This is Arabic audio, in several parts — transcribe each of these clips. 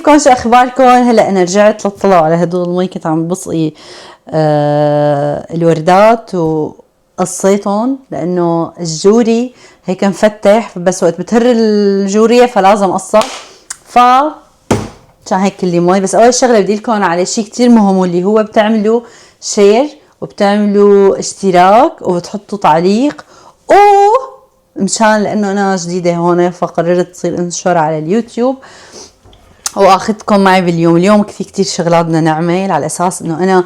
كيفكم؟ شو اخباركم؟ هلا انا رجعت للطلع على هدول المي، كنت عم بسقي الوردات وقصيتهم لانه الجوري هيك مفتح، بس وقت بتهر الجوريه فلازم قصها. عشان هيك كلي مي. بس اول شغله بدي لكم على شيء كتير مهم، واللي هو بتعملوا شير وبتعملوا اشتراك وبتحطوا تعليق، مشان لانه انا جديده هون فقررت تصير انشر على اليوتيوب واخذكم معي باليوم. اليوم في كتير شغلات بدنا نعمل، على اساس انه انا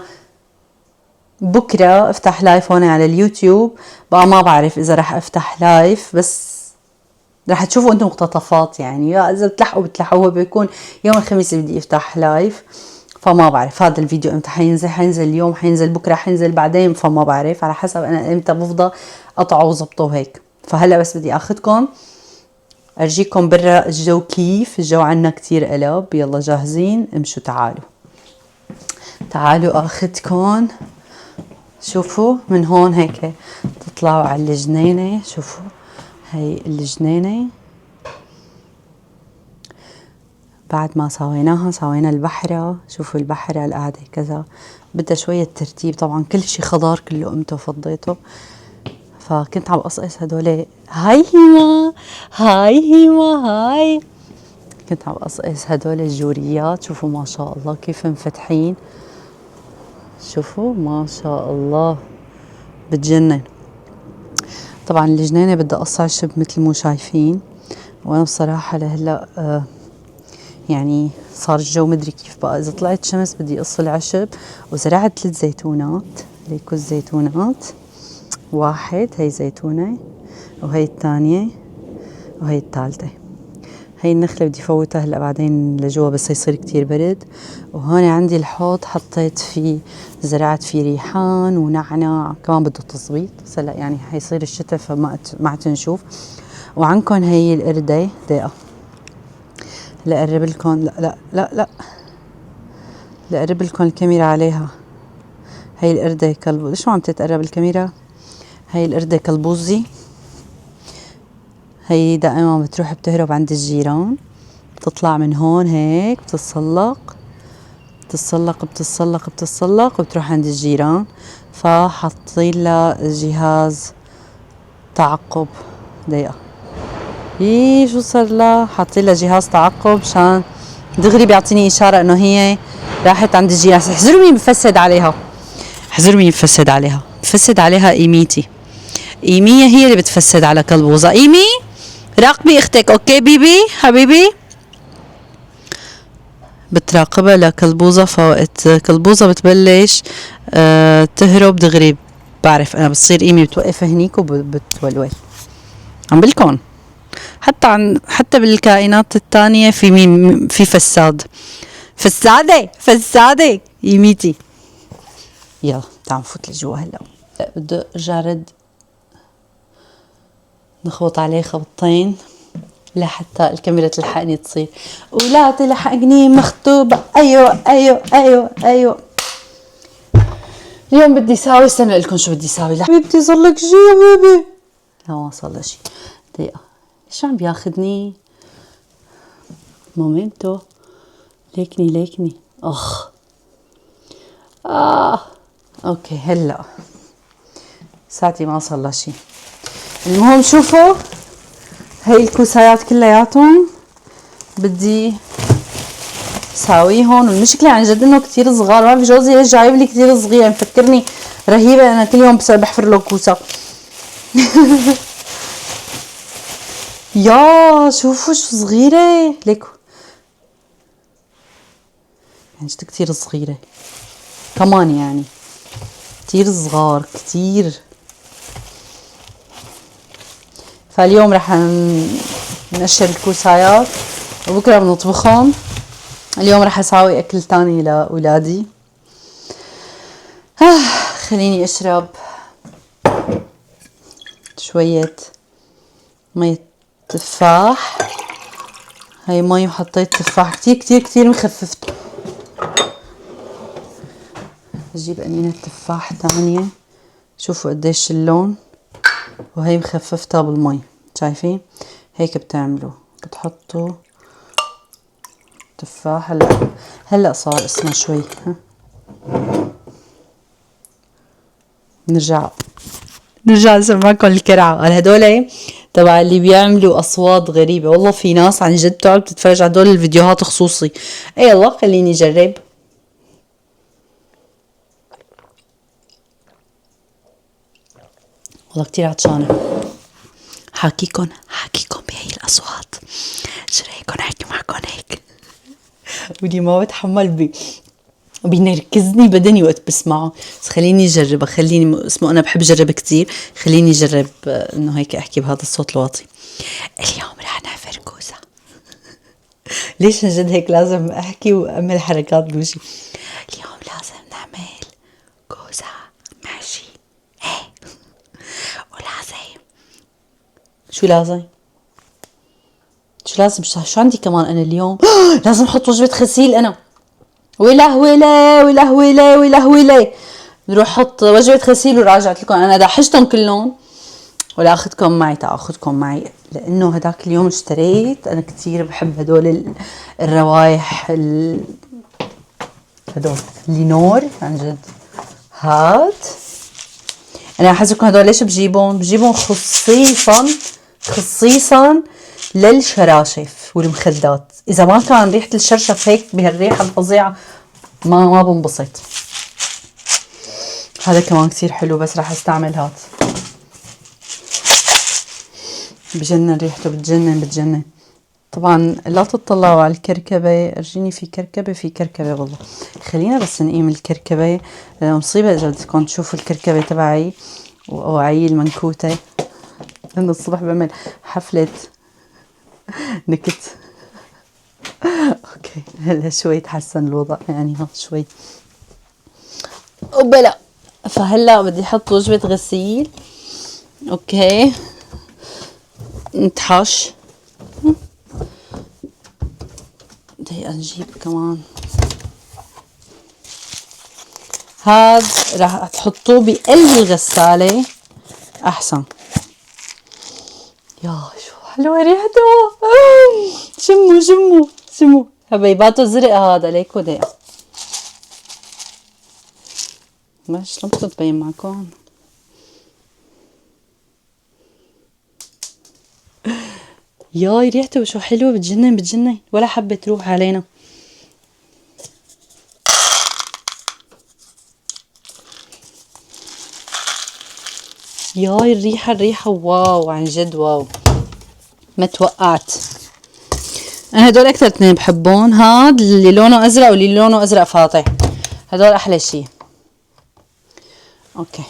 بكره افتح لايف هون على اليوتيوب. بقى ما بعرف اذا رح افتح لايف، بس رح تشوفوا انتم مقتطفات يعني، اذا بتلحقوا هو بيكون يوم الخميس بدي افتح لايف. فما بعرف هذا الفيديو امتى حينزل اليوم، حينزل بكره، حينزل بعدين، فما بعرف، على حسب انا امتى بفضى اقطعه وظبطه هيك. فهلا بس بدي اخذكم ارجيكم برا الجو، كيف الجو عنا كتير قلب. يلا جاهزين؟ امشوا تعالوا اخذكم. شوفوا من هون هيك تطلعوا على الجنينة. شوفوا هي الجنينة، بعد ما سوينا البحرة. شوفوا البحرة القاعدة كذا، بدها شوية ترتيب طبعا، كل شي خضار كله قمته فضيته. فكنت عم قصقص هدول. هاي هيما كنت عم قصقص هدول الجوريات. شوفوا ما شاء الله كيف منفتحين، شوفوا ما شاء الله بتجنن. طبعا الجنينة بدها قص عشب مثل مو شايفين، وانا بصراحة لهلا يعني صار الجو مدري كيف بقى. اذا طلعت شمس بدي اقص العشب. وزرعت 3 زيتونات، ليكو الزيتونات، واحد هي زيتونة، وهي الثانية، وهي الثالثة. هي النخلة بدي فوتها هلا بعدين لجوا بس يصير كتير برد. وهون عندي الحوض حطيت فيه، زرعت فيه ريحان ونعناع، كمان بده تظبيط بس هلا يعني حيصير الشتاء فما ما تنشوف. وعنكن هي القردة. دقيقة لقرب لكم، لا لقرب لكم الكاميرا عليها. هي القردة كلبوزي. ليش ما عم تتقرب الكاميرا؟ هي القردة كلبوزي. هي دائما بتروح بتهرب عند الجيران، بتطلع من هون هيك بتتسلق وبتروح عند الجيران. فحاطين لها جهاز تعقب. دقيقة، شو صار لها؟ حاطين لها جهاز تعقب مشان دغري بيعطيني اشارة انه هي راحت عند الجيران. احذروا مين بفسد عليها، بفسد عليها ايميتي. ايمية هي اللي بتفسد على كلبوزة. ايمي راقبي اختك، اوكي بيبي حبيبي؟ بتراقبها لكلبوزة. فوقت كلبوزة بتبلش تهرب دغري، بعرف انا بتصير ايمي بتوقف هنيك وبتولول. عم بلكن حتى بالكائنات التانية في مين، في فسادة يميتي. يلا تعال نفوت لجوا. هلا بده ارجع رد نخبط عليه خبطين لحتى الكاميرا تلحقني تصير ولا تلحقني مخطوبة. ايوه اليوم بدي ساوي، استنى لكم شو بدي ساوي. حبيبتي صار لك شي يا بيبي؟ لا ما صار له شي. دقيقة، ليش عم بياخدني مومنتو؟ ليكني اخ. اوكي هلا ساعتي ما صار له شي. المهم شوفوا هي الكوسايات كلياتهم بدي ساويهم. والمشكلة عن جد انه كتير صغار، ما في جوزي ليش جايب لي كتير صغير، مفكرني رهيبة انا كل يوم بحفر له كوسة. يا شوفوا شو صغيرة، ليكو يعني جد كتير صغيرة كمان، يعني كتير صغار كتير. فاليوم رح ننشر الكوسايات وبكره بنطبخهم. اليوم رح اساوي اكل تاني لاولادي. خليني اشرب شوية مية تفاح. هاي مي وحطيت تفاح كتير مخففته. اجيب قنينة تفاح تانية. شوفوا قديش اللون، وهي مخففتها بالمي. شايفين هيك بتعملوا، بتحطوا تفاح هلا صار اسمه شوي. ها نرجع نسمعكم الكرعة. هدول تبع اللي بيعملوا اصوات غريبة. والله في ناس عن جد تقعد بتتفرج على هدول الفيديوهات خصوصي. اي والله خليني اجرب. والله كتير عطشانة. حاكيكم بهي الاصوات. شو رايكم احكي معكم هيك؟ ودي ما بتحمل بينركزني بدني وقت بسمعه. بس خليني اجرب. اسمه انا بحب اجرب كتير. خليني اجرب انه هيك احكي بهذا الصوت الواطي. اليوم رح نعمل كوسة. ليش جد هيك لازم احكي واعمل حركات بوجهي؟ اليوم لازم نعمل كوسة محشي. ايه ولازم شو لازم شو عندي كمان انا اليوم؟ لازم احط وجبة غسيل انا. ولهوي نروح حط وجبة غسيل وراجعت لكم. انا دحشتهم كلهم ولا اخذكم معي لانه هداك اليوم اشتريت. انا كتير بحب هدول الروايح هدول لينور عن جد. هاد انا احسكم هدول ليش بجيبهم خصيصا للشراشف والمخدات. اذا ما كان ريحة الشرشف هيك بهالريحة الفظيعة ما بنبسط. هذا كمان كتير حلو بس راح استعمل هاد. بجنن ريحته. بتجنن. طبعا لا تطلعوا على الكركبة. ارجيني في كركبة والله. خلينا بس نقيم الكركبة. مصيبة اذا بدكم تشوفوا الكركبة تبعي واوعي المنكوتة. لأنه الصبح بعمل حفلة نكت. اوكي هلا شوي تحسن الوضع يعني. ها شوي وبلا. فهلا بدي احط وجبة غسيل. اوكي نتحش. دقيقة نجيب كمان. هاد راح تحطوه بقلب الغسالة احسن. يا شو حلوة ريحته. شموا حبيباته زرق هذا ليكو. دقيقة ما شلون بدكم تبين معكم. ياي ريحته شو حلوة. بتجنن ولا حبة تروح علينا. ياي الريحة واو عن جد واو. ما توقعت. انا هدول اكثر اثنين بحبهم. هاد اللي لونه ازرق واللي لونه ازرق فاطع. هدول احلى شيء. اوكي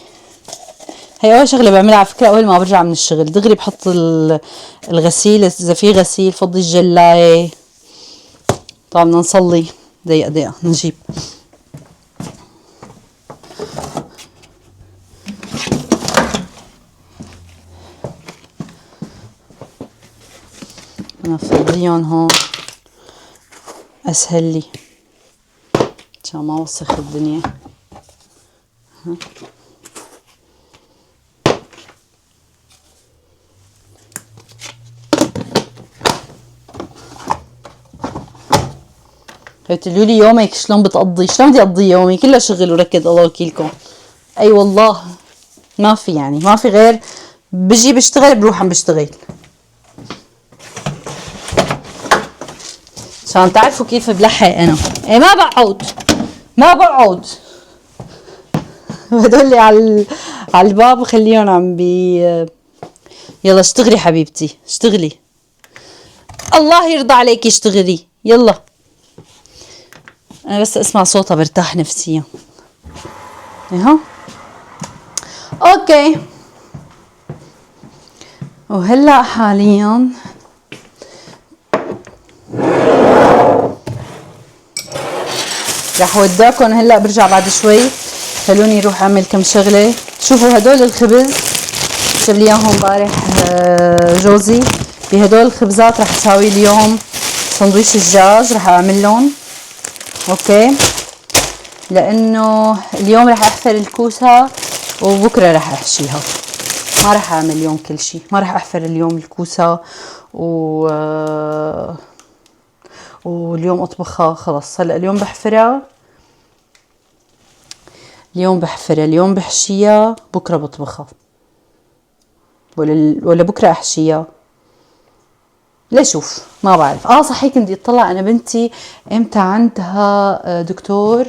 هي اول شغله بعملها على فكره. اول ما برجع من الشغل دغري بحط الغسيل. اذا في غسيل فضي الجلايه. طبعا بدنا نصلي. دقيقه نجيب. انا فضيهم هون اسهل لي عشان ما اوسخ الدنيا. قلتوا لي يومك شلون بتقضي؟ شلون بدي اقضي يومي؟ كله شغل وركض الله وكيلكم. اي والله ما في غير بجي بشتغل بروح عم بشتغل. عشان تعرفوا كيف بلحق انا. ايه ما بقعد. هدول اللي على الباب خليهم عم يلا اشتغلي حبيبتي اشتغلي. الله يرضى عليكي اشتغلي يلا. انا بس اسمع صوتها برتاح نفسيا. اها اوكي. وهلا حاليا رح ودعكم. هلا برجع بعد شوي. خلوني اروح اعمل كم شغله. شوفوا هدول الخبز جاب لي اياهم امبارح جوزي. بهدول الخبزات رح اسوي اليوم سندويش الدجاج. رح اعمل لهم اوكي لانه اليوم رح احفر الكوسه وبكره رح احشيها. ما رح اعمل اليوم كل شيء. ما رح احفر اليوم الكوسه واليوم اطبخها خلص. هلا اليوم بحفرها، اليوم بحشيها، بكره بطبخها، ولا بكره احشيها. ليش شوف ما بعرف. صحيح كنت اطلع انا بنتي امتى عندها دكتور.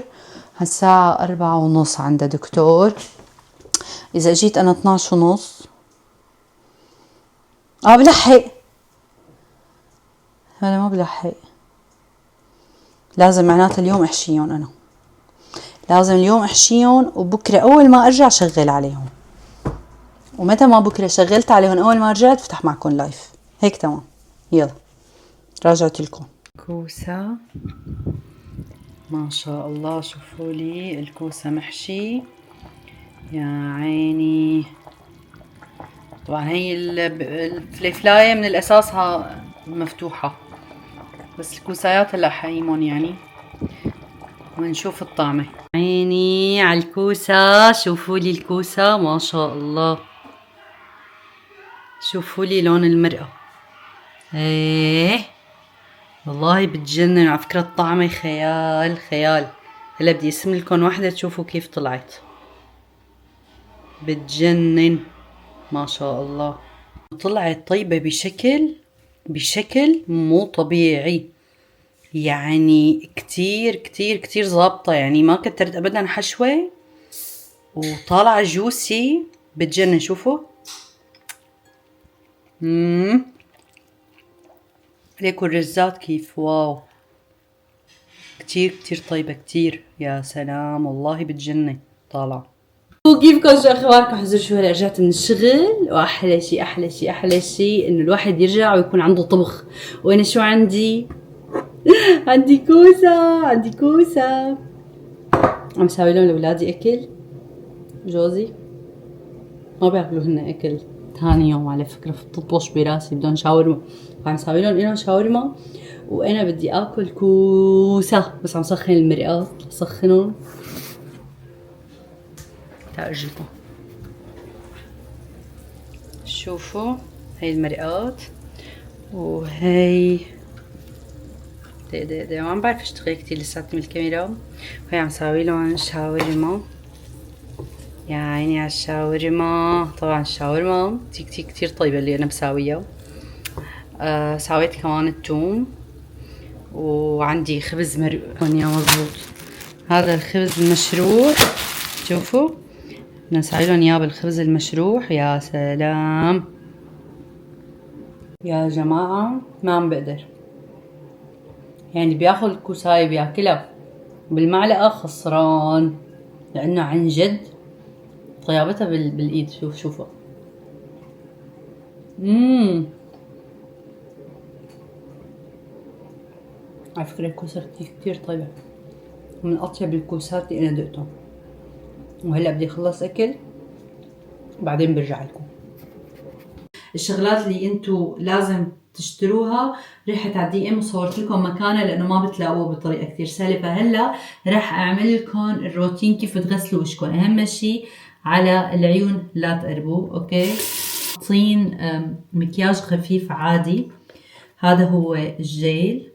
هالساعة 4:30 عندها دكتور. اذا جيت انا 12:30 بلحق. انا ما بلحق، لازم معناتها اليوم احشيهم. انا لازم اليوم احشيهم، وبكره اول ما ارجع شغل عليهم. ومتى ما بكره شغلت عليهم اول ما رجعت فتح معكم لايف. هيك تمام. يلا راجعت لكم كوسة. ما شاء الله شوفوا لي الكوسة محشي يا عيني. طبعا هي الفليفلاية من الاساسها مفتوحة، بس الكوسايات هلا حقيمون يعني، ونشوف الطعمة. عيني على الكوسة، شوفوا لي الكوسة ما شاء الله. شوفوا لي لون المرقة، ايه والله بتجنن. على فكرة الطعمة خيال خيال. هلا بدي اسم لكم واحدة تشوفوا كيف طلعت، بتجنن ما شاء الله. طلعت طيبة بشكل مو طبيعي يعني. كتير كتير كتير ظابطة يعني، ما كترت ابدا حشوة، وطالعة جوسي بتجنن. شوفوا ليكوا الرزات كيف، واو كتير كتير طيبة كتير. يا سلام والله بتجنن طالعة. وكيفكم، شو اخباركم؟ حزر شو هلا رجعت من الشغل، واحلى شي احلى شي احلى شي انه الواحد يرجع ويكون عنده طبخ. وانا شو عندي؟ عندي كوسة، عندي كوسة عم ساوي لهم لاولادي اكل. جوزي ما بياكلوا هن اكل. ثاني يوم على فكرة بتطبش براسي بدون شاورما، فعم ساوي لهم إنه شاورما، وانا بدي اكل كوسة. بس عم سخن المرقات، سخنهم تأجيكم. شوفوا هاي المرقات، وهي دقيقة ما عم بعرف اشتغل كتير لساتني بالكاميرا. وهي عم ساوي لهم شاورما. يا عيني على الشاورما. طبعا الشاورما كتير كتير كتير طيبة اللي انا بساويها. سويت كمان التوم، وعندي خبز مرقون يا مزبوط. هذا الخبز المشروح، شوفوا بدنا نسوي لهم اياه بالخبز المشروح. يا سلام يا جماعة، ما عم بقدر يعني. بياخذ الكوساية بياكلها بالمعلقة خسران، لأنه عن جد طيابتها بالإيد. شوفوا على فكرة الكوسة كتير طيبة، من أطيب الكوسات اللي أنا دقتهم. وهلأ بدي أخلص أكل بعدين برجع لكم. الشغلات اللي انتو لازم تشتروها رحت على الدي ام وصورت لكم مكانها، لانه ما بتلاقوها بطريقه كثير سهله. فهلا رح اعمل لكم الروتين كيف تغسلوا وشكم. اهم شيء على العيون لا تقربوا، اوكي؟ حاطين مكياج خفيف عادي، هذا هو الجيل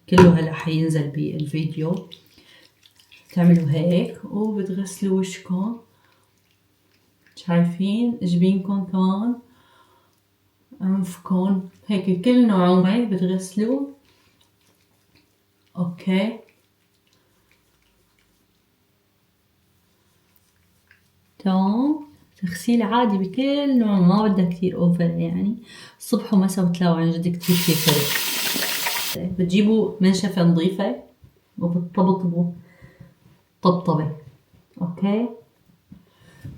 كله هلا حينزل بالفيديو. تعملوا هيك وبتغسلوا وشكم، شايفين جبينكم كمان، انفكم، هيك كل نوعين بتغسلوا. اوكي تمام. تغسيل عادي بكل نوع، ما بدها كتير اوفر يعني. الصبح ومسا بتلاقوا عن جد كتير في فرق. بتجيبوا منشفة نظيفة وبتطبطبوا طبطبة، اوكي،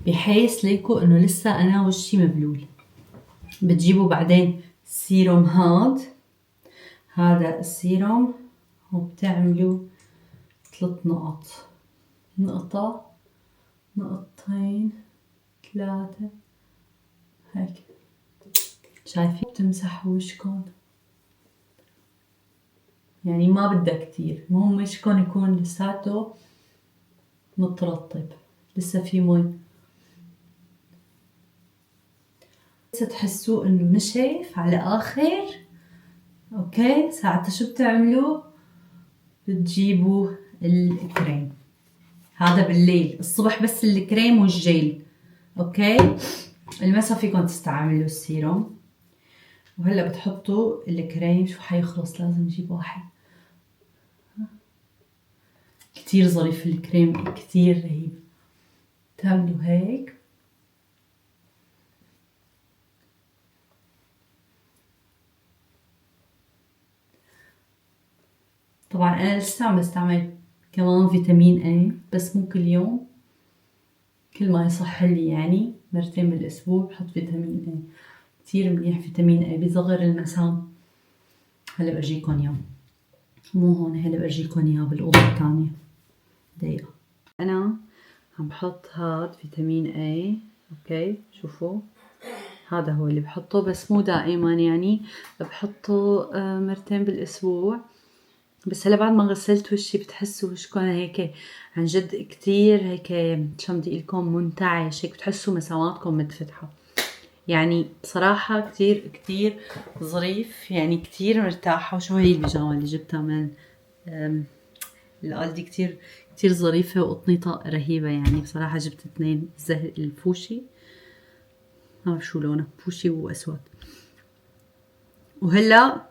بحيث ليكوا انه لسه انا وشي مبلول. بتجيبوا بعدين سيروم، هذا السيروم، وبتعملوا 3 نقط، نقطة، نقطتين، 3، هيك. شايفين؟ بتمسحوا وشكم يعني ما بدها كتير، المهم وشكم يكون لساته مترطب، لسه في مي. لسه تحسوا انه نشف على اخر، اوكي، ساعتها شو بتعملوا؟ بتجيبوا الكريم. هذا بالليل، الصبح بس الكريم والجيل. اوكي، المسا فيكم تستعملوا السيروم. وهلا بتحطوا الكريم. شو حيخلص، لازم نجيب واحد. كتير ظريف الكريم، كتير رهيب. تعملوا هيك. طبعا انا لسه عم بستعمل كمان فيتامين اي، بس مو كل يوم، كل ما يصح لي، يعني مرتين بالاسبوع بحط فيتامين اي. كتير منيح فيتامين اي، بيصغر المسام. هلا برجيكم اياه، مو هون، هلا برجيكم اياه بالاوضه الثانيه. دقيقه. انا عم بحط هاد فيتامين اي. اوكي، شوفوا هذا هو اللي بحطه، بس مو دائما، يعني بحطه مرتين بالاسبوع. بس هلا بعد ما غسلت وشي بتحسوا وشكم هيك عن جد كتير هيك، شو بدي لكم، منتعش هيك، بتحسوا مساماتكم متفتحة. يعني بصراحة كتير كتير ظريف، يعني كتير مرتاحة. وشو هي البيجامة اللي جبتها من الالدي، كتير كتير ظريفة وقطنيطة رهيبة. يعني بصراحة جبت 2 زهر الفوشي، ما بعرف شو لونه، فوشي واسود. وهلا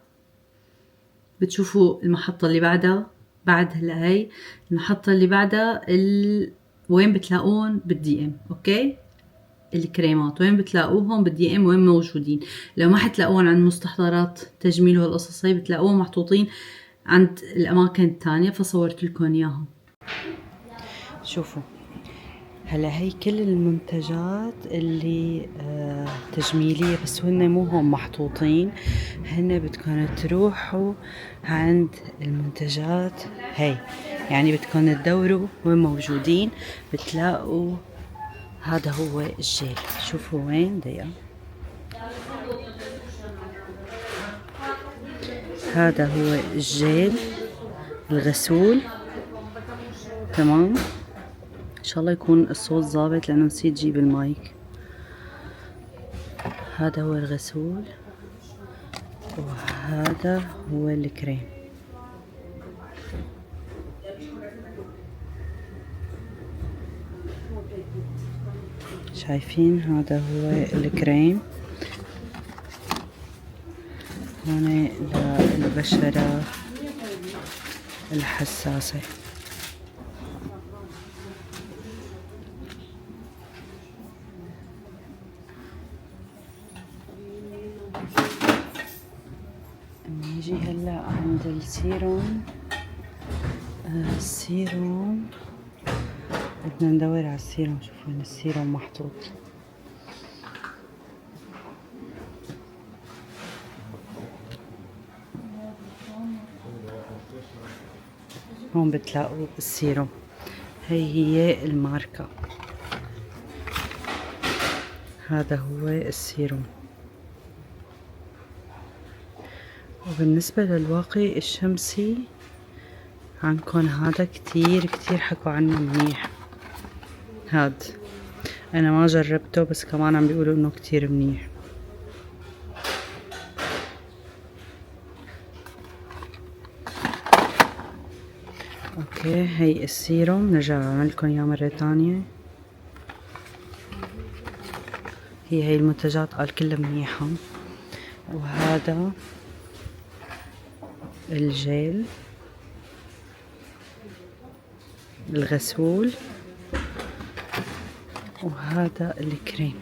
بتشوفوا المحطة اللي بعدها. بعد هلا هي المحطة اللي بعدها وين بتلاقوهم بالدي ام. اوكي، الكريمات وين بتلاقوهم بالدي ام، وين موجودين. لو ما حتلاقوهم عند مستحضرات تجميل وهالقصص هي، بتلاقوهم محطوطين عند الاماكن الثانية، فصورت لكم اياهم. شوفوا هلا هي كل المنتجات اللي تجميلية، بس هن مو هون محطوطين. هن بدكم تروحوا عند المنتجات هي، يعني بدكم تدوروا وين موجودين، بتلاقوا. هذا هو الجيل، شوفوا وين. دقيقة، هذا هو الجيل الغسول. تمام، ان شاء الله يكون الصوت ظابط لانه نسيت جيب المايك. هذا هو الغسول، وهذا هو الكريم. شايفين، هذا هو الكريم. هون للبشرة الحساسة. نيجي هلا عند السيروم. السيروم بدنا ندور على السيروم. شوفوا وين السيروم محطوط. هون بتلاقوا السيروم، هي الماركة. هذا هو السيروم. وبالنسبة للواقي الشمسي عندكم هذا كتير كتير حكوا عنه منيح. هاد انا ما جربته، بس كمان عم بيقولوا انه كتير منيح. اوكي، هي السيروم، نرجع بعملكم اياه مرة تانية. هي المنتجات قال كلها منيحة. وهذا الجيل الغسول، وهذا الكريم.